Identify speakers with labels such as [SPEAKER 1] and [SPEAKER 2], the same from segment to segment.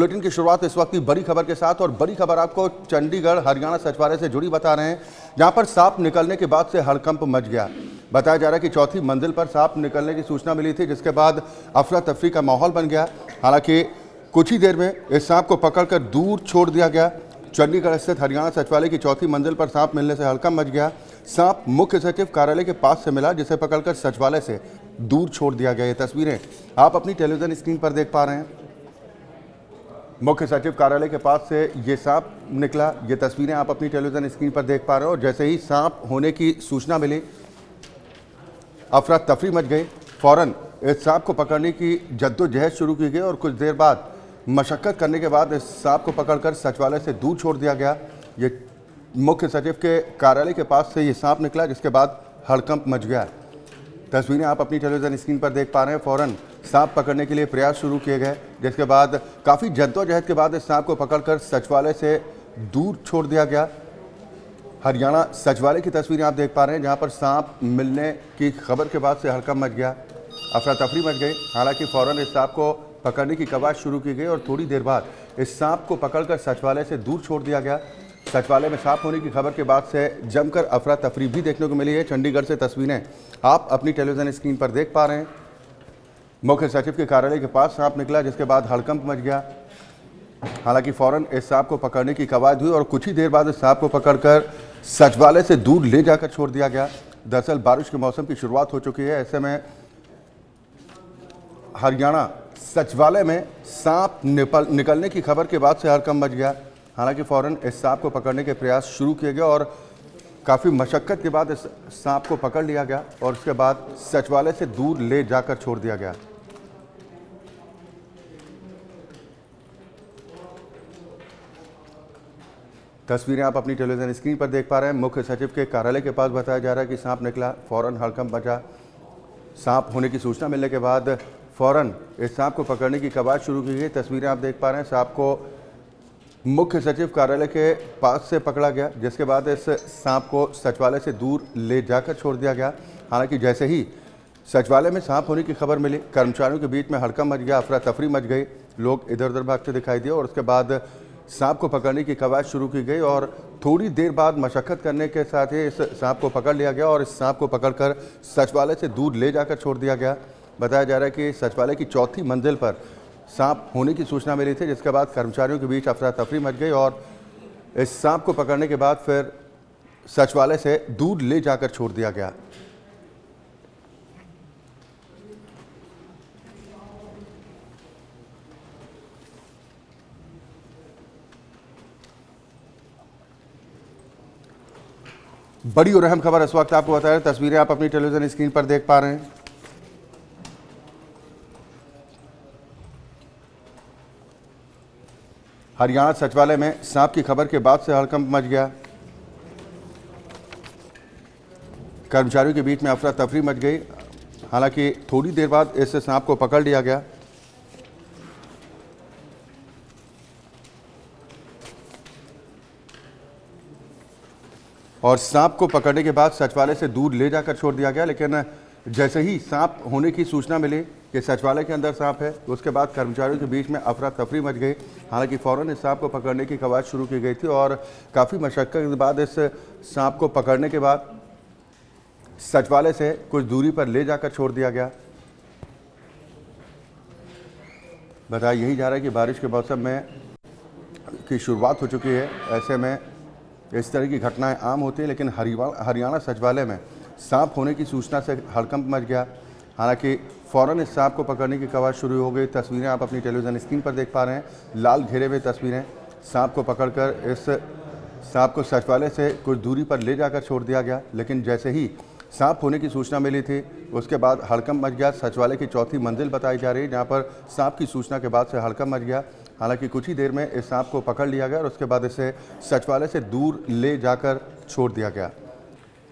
[SPEAKER 1] Bulletin की शुरुआत इस वक्त की बड़ी खबर के साथ, और बड़ी खबर आपको चंडीगढ़ हरियाणा सचिवालय से जुड़ी बता रहे हैं, जहां पर सांप निकलने के बाद से हड़कंप मच गया। बताया जा रहा है कि चौथी मंजिल पर सांप निकलने की सूचना मिली थी, जिसके बाद अफरा तफरी का माहौल बन गया। हालांकि कुछ ही देर में इस सांप को पकड़कर दूर छोड़ दिया गया। चंडीगढ़ स्थित हरियाणा सचिवालय की चौथी मंजिल पर सांप मिलने से हड़कंप मच गया। सांप मुख्य सचिव कार्यालय के पास से मिला, जिसे पकड़कर सचिवालय से दूर छोड़ दिया गया। ये तस्वीरें आप अपनी टेलीविजन स्क्रीन पर देख पा रहे हैं। मुख्य सचिव कार्यालय के पास से ये सांप निकला, ये तस्वीरें आप अपनी टेलीविजन स्क्रीन पर देख पा रहे हो। और जैसे ही सांप होने की सूचना मिली, अफरा तफरी मच गई। फौरन इस सांप को पकड़ने की जद्दोजहद शुरू की गई और कुछ देर बाद मशक्कत करने के बाद इस सांप को पकड़कर सचिवालय से दूर छोड़ दिया गया। ये मुख्य सचिव के कार्यालय के पास से ये सांप निकला, जिसके बाद हड़कंप मच गया। तस्वीरें आप अपनी टेलीविजन स्क्रीन पर देख पा रहे हैं। फौरन सांप पकड़ने के लिए प्रयास शुरू किए गए, जिसके बाद काफ़ी जद्दोजहद के बाद इस सांप को पकड़कर सचिवालय से दूर छोड़ दिया गया। हरियाणा सचिवालय की तस्वीरें आप देख पा रहे हैं, जहां पर सांप मिलने की खबर के बाद से हड़कंप मच गया, अफरा तफरी मच गई। हालांकि फौरन इस सांप को पकड़ने की कवायद शुरू की गई और थोड़ी देर बाद इस सांप को पकड़कर सचिवालय से दूर छोड़ दिया गया। सचिवालय में सांप होने की खबर के बाद से जमकर अफरा तफरी भी देखने को मिली है। चंडीगढ़ से तस्वीरें आप अपनी टेलीविजन स्क्रीन पर देख पा रहे हैं। मुख्य सचिव के कार्यालय के पास सांप निकला, जिसके बाद हड़कंप मच गया। हालांकि फौरन इस सांप को पकड़ने की कवायद हुई और कुछ ही देर बाद इस सांप को पकड़कर सचिवालय से दूर ले जाकर छोड़ दिया गया। दरअसल बारिश के मौसम की शुरुआत हो चुकी है, ऐसे में हरियाणा सचिवालय में सांप निकलने की खबर के बाद से हड़कंप मच गया। हालांकि फौरन इस सांप को पकड़ने के प्रयास शुरू किए गए और काफ़ी मशक्कत के बाद इस सांप को पकड़ लिया गया और उसके बाद सचिवालय से दूर ले जाकर छोड़ दिया गया। तस्वीरें आप अपनी टेलीविजन स्क्रीन पर देख पा रहे हैं। मुख्य सचिव के कार्यालय के पास बताया जा रहा है कि सांप निकला, फौरन हड़कंप मचा। सांप होने की सूचना मिलने के बाद फौरन इस सांप को पकड़ने की कवायद शुरू की गई। तस्वीरें आप देख पा रहे हैं, सांप को मुख्य सचिव कार्यालय के पास से पकड़ा गया, जिसके बाद इस सांप को सचिवालय से दूर ले जाकर छोड़ दिया गया। हालांकि जैसे ही सचिवालय में सांप होने की खबर मिली, कर्मचारियों के बीच में हड़कंप मच गया, अफरा तफरी मच गई, लोग इधर उधर भागते दिखाई दिए और उसके बाद सांप को पकड़ने की कवायद शुरू की गई और थोड़ी देर बाद मशक्कत करने के साथ ही इस सांप को पकड़ लिया गया और इस सांप को पकड़कर सचिवालय से दूर ले जाकर छोड़ दिया गया। बताया जा रहा है कि सचिवालय की चौथी मंजिल पर सांप होने की सूचना मिली थी, जिसके बाद कर्मचारियों के बीच अफरा तफरी मच गई और इस सांप को पकड़ने के बाद फिर सचिवालय से दूर ले जाकर छोड़ दिया गया। बड़ी और अहम खबर इस वक्त आपको बता रहे हैं, तस्वीरें आप अपनी टेलीविजन स्क्रीन पर देख पा रहे हैं। हरियाणा सचिवालय में सांप की खबर के बाद से हड़कंप मच गया। कर्मचारियों के बीच में अफरा तफरी मच गई। हालांकि थोड़ी देर बाद इस सांप को पकड़ लिया गया। और सांप को पकड़ने के बाद सचिवालय से दूर ले जाकर छोड़ दिया गया। लेकिन जैसे ही सांप होने की सूचना मिली कि सचिवालय के अंदर सांप है, उसके बाद कर्मचारियों के बीच में अफरा तफरी मच गई। हालांकि फौरन इस सांप को पकड़ने की कवायद शुरू की गई थी और काफ़ी मशक्कत के बाद इस सांप को पकड़ने के बाद सचिवालय से कुछ दूरी पर ले जाकर छोड़ दिया गया। बताया यही जा रहा है कि बारिश के मौसम में की शुरुआत हो चुकी है, ऐसे में इस तरह की घटनाएं आम होती हैं। लेकिन हरियाणा सचिवालय में सांप होने की सूचना से हड़कंप मच गया। हालांकि फौरन इस सांप को पकड़ने की कवायद शुरू हो गई। तस्वीरें आप अपनी टेलीविजन स्क्रीन पर देख पा रहे हैं, लाल घेरे में तस्वीरें। सांप को पकड़कर इस सांप को सचिवालय से कुछ दूरी पर ले जाकर छोड़ दिया गया। लेकिन जैसे ही सांप होने की सूचना मिली थी, उसके बाद हड़कंप मच गया। सचिवालय की चौथी मंजिल बताई जा रही है, जहाँ पर सांप की सूचना के बाद से हड़कंप मच गया। हालांकि कुछ ही देर में इस सांप को पकड़ लिया गया और उसके बाद इसे सचिवालय से दूर ले जाकर छोड़ दिया गया।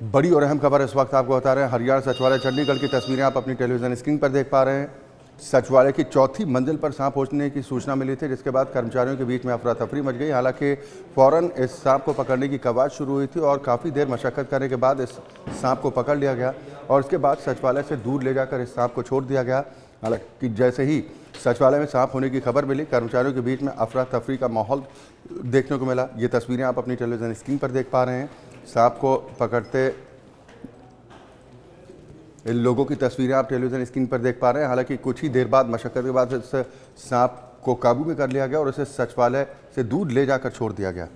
[SPEAKER 1] बड़ी और अहम खबर इस वक्त आपको बता रहे हैं, हरियाणा सचिवालय चंडीगढ़ की तस्वीरें आप अपनी टेलीविजन स्क्रीन पर देख पा रहे हैं। सचिवालय की चौथी मंजिल पर सांप पहुंचने की सूचना मिली थी, जिसके बाद कर्मचारियों के बीच में अफरा तफरी मच गई। हालांकि फौरन इस सांप को पकड़ने की कवायद शुरू हुई थी और काफ़ी देर मशक्कत करने के बाद इस सांप को पकड़ लिया गया और उसके बाद सचिवालय से दूर ले जाकर इस सांप को छोड़ दिया गया। हालांकि जैसे ही सचिवालय में सांप होने की खबर मिली, कर्मचारियों के बीच में अफरा तफरी का माहौल देखने को मिला। ये तस्वीरें आप अपनी टेलीविजन स्क्रीन पर देख पा रहे हैं। सांप को पकड़ते इन लोगों की तस्वीरें आप टेलीविजन स्क्रीन पर देख पा रहे हैं। हालांकि कुछ ही देर बाद, मशक्कत के बाद, इस सांप को काबू में कर लिया गया और इसे सचिवालय से दूर ले जाकर छोड़ दिया गया।